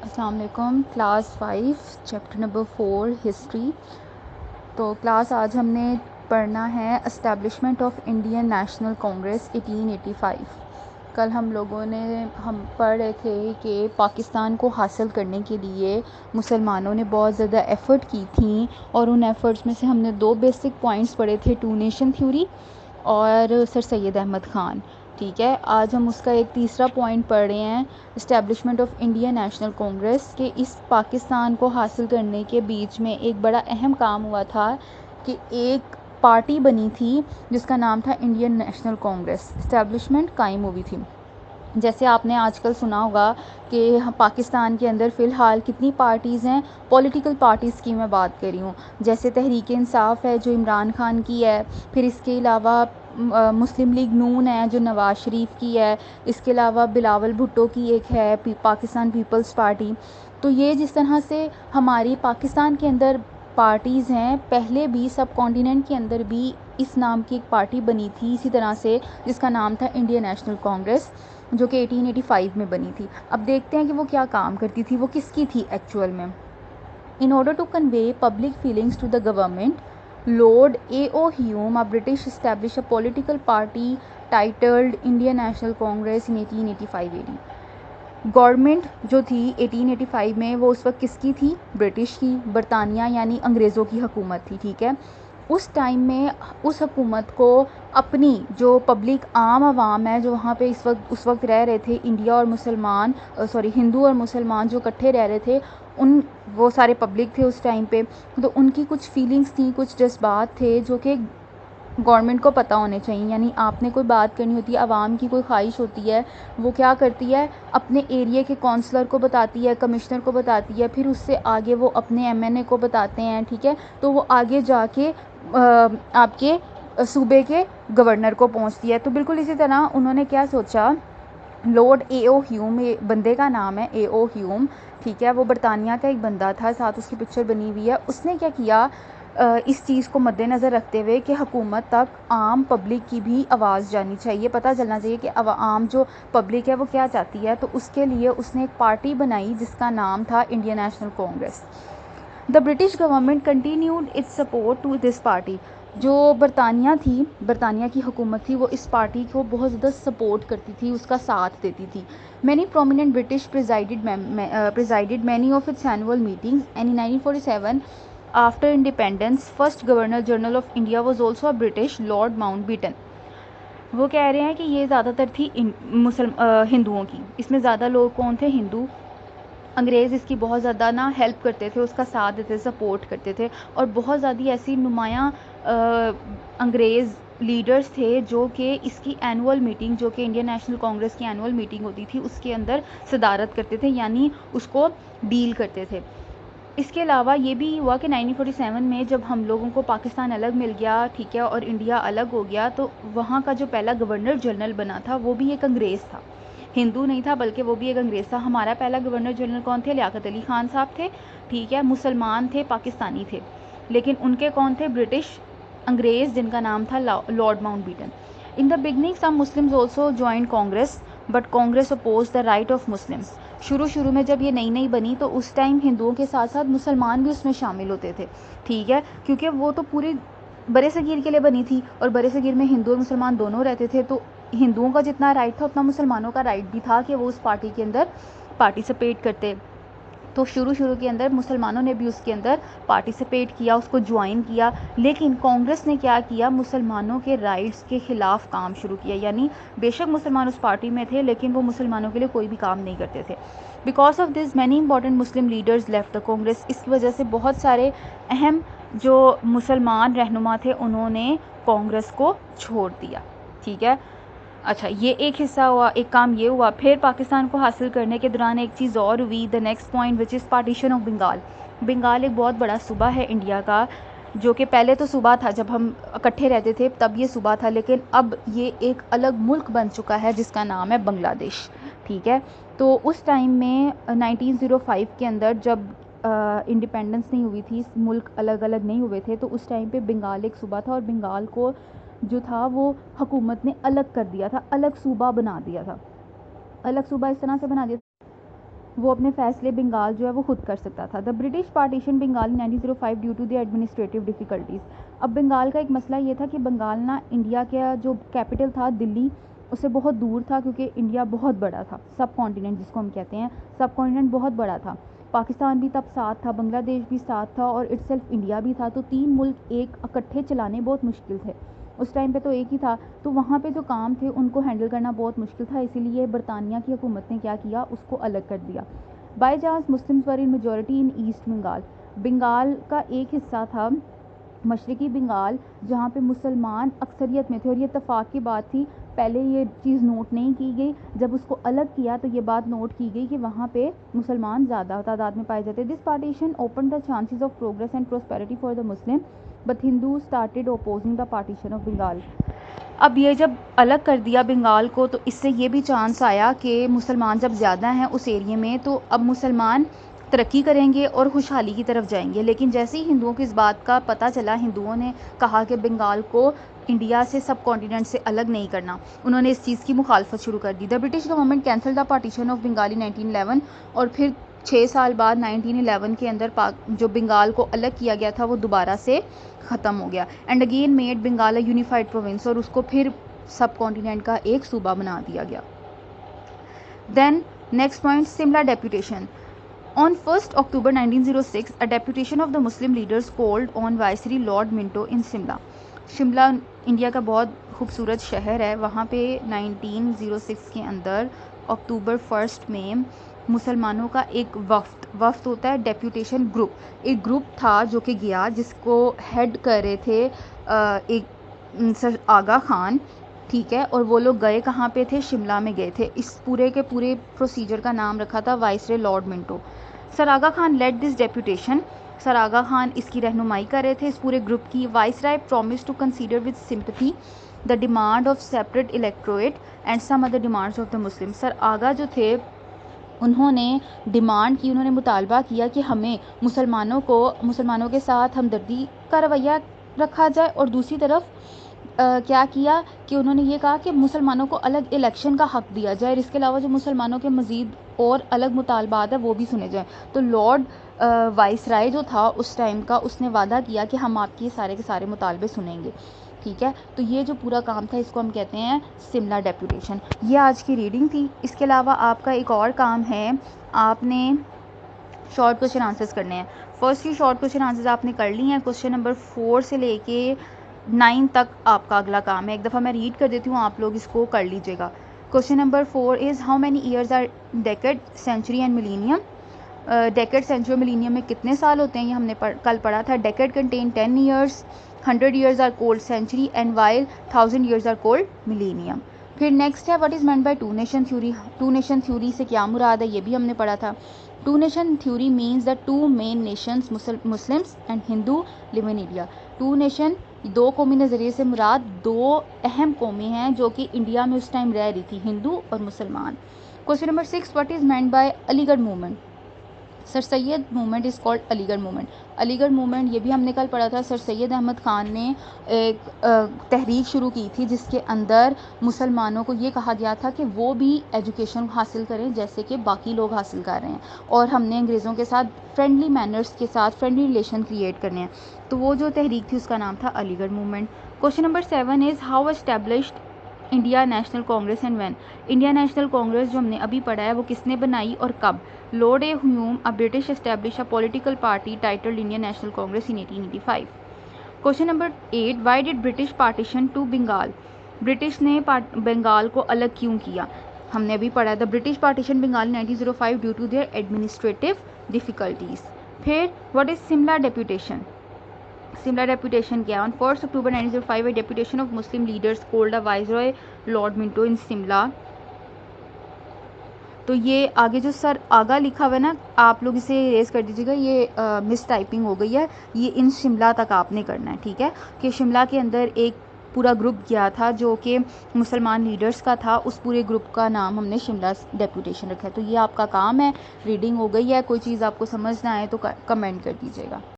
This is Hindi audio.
अस्सलाम वालेकुम। Class 5 chapter number 4 history. तो क्लास आज हमने पढ़ना है establishment of Indian National Congress 1885। कल हम पढ़ रहे थे कि पाकिस्तान को हासिल करने के लिए मुसलमानों ने बहुत ज़्यादा एफ़र्ट की थी और उन एफ़र्ट्स में से हमने दो बेसिक पॉइंट्स पढ़े थे, टू नेशन थ्योरी और सर सैयद अहमद ख़ान। ठीक है, आज हम उसका एक तीसरा पॉइंट पढ़ रहे हैं, establishment of Indian National Congress के। इस पाकिस्तान को हासिल करने के बीच में एक बड़ा अहम काम हुआ था कि एक पार्टी बनी थी जिसका नाम था इंडियन नेशनल कांग्रेस। इस्टेब्लिशमेंट कायम हुई थी। जैसे आपने आजकल सुना होगा कि पाकिस्तान के अंदर फ़िलहाल कितनी पार्टीज़ हैं। पॉलिटिकल पार्टीज़ की मैं बात कर रही हूँ, जैसे तहरीक इंसाफ है जो इमरान खान की है, फिर इसके अलावा मुस्लिम लीग नून है जो नवाज़ शरीफ की है, इसके अलावा बिलावल भुट्टो की एक है पाकिस्तान पीपल्स पार्टी। तो ये जिस तरह से हमारी पाकिस्तान के अंदर पार्टीज़ हैं, पहले भी सब कॉन्टिनेंट के अंदर भी इस नाम की एक पार्टी बनी थी इसी तरह से, जिसका नाम था इंडियन नेशनल कांग्रेस, जो कि 1885 में बनी थी। अब देखते हैं कि वो क्या काम करती थी, वो किसकी थी एक्चुअल में। In order to convey public feelings to the government, lord A.O. Hume, a British, establish a political party titled Indian National Congress in 1885 AD। Government जो थी 1885 में वो उस वक्त किसकी थी? ब्रिटिश की, बरतानिया यानी अंग्रेज़ों की हुकूमत थी। ठीक है, उस टाइम में उस हुकूमत को अपनी जो पब्लिक आम आवाम है जो वहाँ पे उस वक्त रह रहे थे, इंडिया और मुसलमान हिंदू और मुसलमान जो इकट्ठे रह रहे थे, वो सारे पब्लिक थे उस टाइम पे। तो उनकी कुछ फीलिंग्स थी, कुछ जज्बात थे जो कि गवर्नमेंट को पता होने चाहिए। यानी आपने कोई बात करनी होती है, आवाम की कोई ख्वाहिश होती है, वो क्या करती है, अपने एरिया के काउंसलर को बताती है, कमिश्नर को बताती है, फिर उससे आगे वो अपने MNA को बताते हैं। ठीक है, तो वो आगे जाके आपके सूबे के गवर्नर को पहुंचती है। तो बिल्कुल इसी तरह उन्होंने क्या सोचा, लॉर्ड A.O. ह्यूम, ये बंदे का नाम है A.O. ह्यूम। ठीक है, वो बरतानिया का एक बंदा था, साथ उसकी पिक्चर बनी हुई है। उसने क्या किया, इस चीज़ को मद्देनज़र रखते हुए कि हुकूमत तक आम पब्लिक की भी आवाज़ जानी चाहिए, पता चलना चाहिए कि आम जो पब्लिक है वो क्या चाहती है। तो उसके लिए उसने एक पार्टी बनाई जिसका नाम था Indian National Congress. The British government continued its support to this party. जो बरतानिया की हुकूमत थी, वो इस पार्टी को बहुत ज़्यादा सपोर्ट करती थी, उसका साथ देती थी। Many prominent British presided many of its annual meetings and in 1947 after independence first governor general of India was also a British, Lord Mountbatten. वो कह रहे हैं कि ये ज़्यादातर थी हिंदुओं की, इसमें ज़्यादा लोग कौन थे? हिंदू। अंग्रेज़ इसकी बहुत ज़्यादा ना हेल्प करते थे, उसका साथ देते, सपोर्ट करते थे, और बहुत ज़्यादा ऐसी नुमायाँ अंग्रेज़ लीडर्स थे जो कि इसकी एनुअल मीटिंग, जो कि इंडियन नेशनल कांग्रेस की एनुअल मीटिंग होती थी, उसके अंदर सदारत करते थे, यानी उसको डील करते थे। इसके अलावा ये भी हुआ कि 1947 में जब हम लोगों को पाकिस्तान अलग मिल गया, ठीक है, और इंडिया अलग हो गया, तो वहाँ का जो पहला गवर्नर जनरल बना था वो भी एक अंग्रेज़ था, हिंदू नहीं था, बल्कि वो भी एक अंग्रेज़ था। हमारा पहला गवर्नर जनरल कौन थे? लियाकत अली ख़ान साहब थे। ठीक है, मुसलमान थे, पाकिस्तानी थे, लेकिन उनके कौन थे? ब्रिटिश अंग्रेज़, जिनका नाम था lord Mountbatten. In the beginning some Muslims also join Congress, but Congress oppose the right of Muslims. शुरू में जब ये नई नई बनी तो उस टाइम हिंदुओं के साथ साथ मुसलमान भी उसमें शामिल होते थे। ठीक है, क्योंकि वो तो पूरी बड़े सगीर के लिए बनी थी, और बड़े सगीर में हिंदू और मुसलमान दोनों रहते थे, तो हिंदुओं का जितना राइट था उतना मुसलमानों का राइट भी था कि वो उस पार्टी के अंदर पार्टिसिपेट करते। तो शुरू के अंदर मुसलमानों ने भी उसके अंदर पार्टिसिपेट किया, उसको ज्वाइन किया, लेकिन कांग्रेस ने क्या किया, मुसलमानों के राइट्स के ख़िलाफ़ काम शुरू किया। यानी बेशक मुसलमान उस पार्टी में थे, लेकिन वो मुसलमानों के लिए कोई भी काम नहीं करते थे। Because of this many important Muslim leaders left the Congress. इसकी वजह से बहुत सारे अहम जो मुसलमान रहनुमा थे उन्होंने कांग्रेस को छोड़ दिया। ठीक है, अच्छा, ये एक हिस्सा हुआ, एक काम ये हुआ। फिर पाकिस्तान को हासिल करने के दौरान एक चीज़ और हुई, the next point which is partition of Bengal. Bengal एक बहुत बड़ा सूबा है इंडिया का, जो कि पहले तो सूबा था, जब हम इकट्ठे रहते थे तब ये सूबा था, लेकिन अब ये एक अलग मुल्क बन चुका है जिसका नाम है बांग्लादेश। ठीक है, तो उस टाइम में 1905 के अंदर जब इंडिपेंडेंस नहीं हुई थी, मुल्क अलग अलग नहीं हुए थे, तो उस टाइम पे बंगाल एक सूबा था, और बंगाल को जो था वो हुकूमत ने अलग कर दिया था, अलग सूबा बना दिया था। अलग सूबा इस तरह से बना दिया वो अपने फ़ैसले बंगाल जो है वो खुद कर सकता था। The British partition Bengal in 1905 due to the administrative difficulties. अब बंगाल का एक मसला ये था कि बंगाल ना इंडिया का जो कैपिटल था दिल्ली, उससे बहुत दूर था, क्योंकि इंडिया बहुत बड़ा था, सब कॉन्टिनेंट जिसको हम कहते हैं, सब कॉन्टिनेंट बहुत बड़ा था। पाकिस्तान भी तब साथ था, बांग्लादेश भी साथ था और इटसेल्फ इंडिया भी था, तो 3 मुल्क एक इकट्ठे चलाने बहुत मुश्किल थे। उस टाइम पे तो एक ही था, तो वहाँ पे जो काम थे उनको हैंडल करना बहुत मुश्किल था, इसीलिए बरतानिया की हुकूमत ने क्या किया, उसको अलग कर दिया। By chance Muslims were in majority in east Bengal. Bengal का एक हिस्सा था मशरक़ी बंगाल जहाँ पे मुसलमान अक्सरियत में थे, और ये इत्तेफाक की बात थी, पहले ये चीज़ नोट नहीं की गई, जब उसको अलग किया तो ये बात नोट की गई कि वहाँ पे मुसलमान ज़्यादा तादाद में पाए जाते। This partition open the chances of progress and prosperity for the Muslim, but Hindu started opposing the partition of Bengal. अब ये जब अलग कर दिया बंगाल को, तो इससे ये भी चांस आया कि मुसलमान जब ज़्यादा हैं उस एरिए में, तो अब मुसलमान तरक्की करेंगे और खुशहाली की तरफ जाएंगे। लेकिन जैसे ही हिंदुओं को इस बात का पता चला, हिंदुओं ने कहा कि बंगाल को इंडिया से, सब कॉन्टिनेंट से अलग नहीं करना, उन्होंने इस चीज़ की मुखालफत शुरू कर दी। The British government cancel the partition of Bengal in 1911, और फिर 6 साल बाद 1911 के अंदर जो बंगाल को अलग किया गया था वो दोबारा से ख़त्म हो गया। And again made Bengal a unified province, और उसको फिर सब कॉन्टिनेंट का एक सूबा बना दिया गया। Then next point, Shimla deputation. On 1st October 1906, a deputation of the Muslim leaders called on Viceroy Lord Minto in Shimla. Shimla India का बहुत खूबसूरत शहर है, वहाँ पे 1906 के अंदर अक्टूबर 1 में मुसलमानों का एक वफ्द होता है, डेप्यूटेशन ग्रुप, एक ग्रुप था जो कि गया, जिसको हेड कर रहे थे एक सर आगा खान, ठीक है, और वो लोग गए कहाँ पे थे, शिमला में गए थे। इस पूरे के पूरे प्रोसीजर का नाम रखा था viceroy lord Minto. Sir Aga Khan led this deputation, sir Aga Khan इसकी रहनुमाई कर रहे थे, इस पूरे ग्रुप की। Viceroy promise to consider with sympathy the demand of separate electorate and some other demands of the Muslim. Sir Aga जो थे उन्होंने डिमांड की, उन्होंने मुतालबा किया कि हमें मुसलमानों के साथ हमदर्दी का रवैया रखा जाए, और दूसरी तरफ क्या किया कि उन्होंने ये कहा कि मुसलमानों को अलग इलेक्शन का हक़ दिया जाए, और इसके अलावा जो मुसलमानों के मज़ीद और अलग मुतालबात है वो भी सुने जाएँ। तो लॉर्ड वाइसराय जो था उस टाइम का, उसने वादा किया कि हम आपके सारे के सारे मुतालबे सुनेंगे, ठीक है। तो ये जो पूरा काम था इसको हम कहते हैं शिमला डेप्यूटेशन। ये आज की रीडिंग थी। इसके अलावा आपका एक और काम है, आपने शॉर्ट क्वेश्चन आंसर्स करने हैं। फर्स्ट की शॉर्ट क्वेश्चन आंसर्स आपने कर ली हैं, क्वेश्चन नंबर 4 से लेके 9 तक आपका अगला काम है। एक दफ़ा मैं रीड कर देती हूँ, आप लोग इसको कर लीजिएगा। Question number 4 is how many years are decade, century and millennium. Decade, century, millennium में कितने साल होते हैं, ये हमने कल पढ़ा था। Decade contain 10 years, 100 years are called century and while 1000 years are called millennium. फिर नेक्स्ट है what is meant by two nation theory. Two nation theory से क्या मुराद है, ये भी हमने पढ़ा था। Two nation theory means the two main nations Muslims and Hindu live in India. Two nation, दो कौमी नज़रिए से मुराद दो अहम कौमें हैं जो कि इंडिया में उस टाइम रह रही थी, हिंदू और मुसलमान। Question number 6, what is meant bye Aligarh movement. Sir Syed movement is called Aligarh movement. Aligarh movement ये भी हमने कल पढ़ा था। सर सैयद अहमद ख़ान ने एक तहरीक शुरू की थी जिसके अंदर मुसलमानों को ये कहा गया था कि वो भी एजुकेशन हासिल करें जैसे कि बाकी लोग हासिल कर रहे हैं, और हमने अंग्रेज़ों के साथ फ्रेंडली मैनर्स के साथ फ्रेंडली रिलेशन क्रिएट करने हैं। तो वो जो तहरीक थी उसका नाम था Aligarh movement. Question number 7 is how established India national Congress and when. India national Congress जो हमने अभी पढ़ा है वो किसने बनाई और कब। Lord A Hume a British establish a political party titled Indian National Congress in 1885। Question number 8, why did British partition to Bengal. British ने बंगाल को अलग क्यों किया, हमने अभी पढ़ा था। British partition Bengal 1905 due to their administrative difficulties. फिर what is Shimla deputation. Shimla deputation क्या, on 1 October 1905 a deputation of Muslim leaders called a viceroy lord Minto in Shimla. तो ये आगे जो सर आगा लिखा हुआ है ना, आप लोग इसे रेज कर दीजिएगा, ये मिस टाइपिंग हो गई है, ये इन शिमला तक आपने करना है, ठीक है। कि शिमला के अंदर एक पूरा ग्रुप गया था जो कि मुसलमान लीडर्स का था, उस पूरे ग्रुप का नाम हमने शिमला डेप्यूटेशन रखा है। तो ये आपका काम है, रीडिंग हो गई है, कोई चीज़ आपको समझ ना आए तो कमेंट कर दीजिएगा।